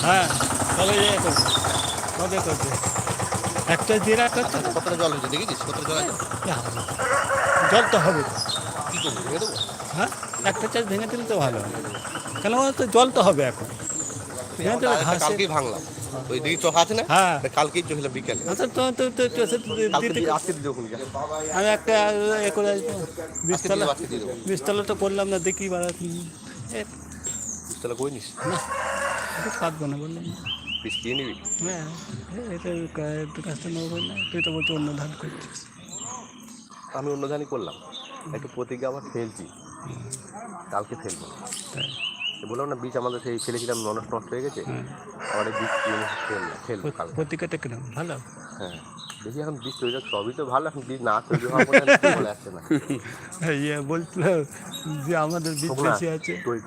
হ্যাঁ তবে করছে কবে করছে একটা দিয়ে রাখা হচ্ছে না। কতটা জল হয়েছে দেখেছিস? কতটা জল আছে? জল তো হবে কী করবো, ভেঙে দেবো? হ্যাঁ একটা চাষ ভেঙে দিলে তো ভালো হয় কেন বলতো জল তো হবে এখন ভেঙে দিলে ঘাসে কালকেই ভাঙলাম, ওই দিকে চোখা আছে না, হ্যাঁ কালকেই চোখলাম বিকেলে। আচ্ছা তো তো তো তো সে দিতে আজকে দিয়ে দেবো। আমি একটা এ করে আসবো বীজতলা আজকে দিয়ে দেবো। বীজতলা তো করলাম না দেখি বা বুঝতে কই নিস? না পাতবো না বললাম না। পিস খেয়ে নিবি? হ্যাঁ এটা একটু কাজটা নেবো না তুই তো বলছি অন্য ধান করছিস আমি অন্য ধানই করলাম, একটু প্রতিজ্ঞা আবার ফেলছি, কালকে ফেলবো। তাই বললাম না বীজ আমাদের সেই ফেলেছিলাম নষ্ট হয়ে গেছে, হ্যাঁ আবার এই বীজ ফেলবো কালকে। পত্রিকাটা কিরম ভালো হ্যাঁ দেখি এখন বীজ তৈরি সবই তো ভালো, এখন বীজ না তৈরি হওয়ার পরে বলে আসছে না। ইয়ে বলছিল যে আমাদের বীজ শোক না, বেশি আছে তুই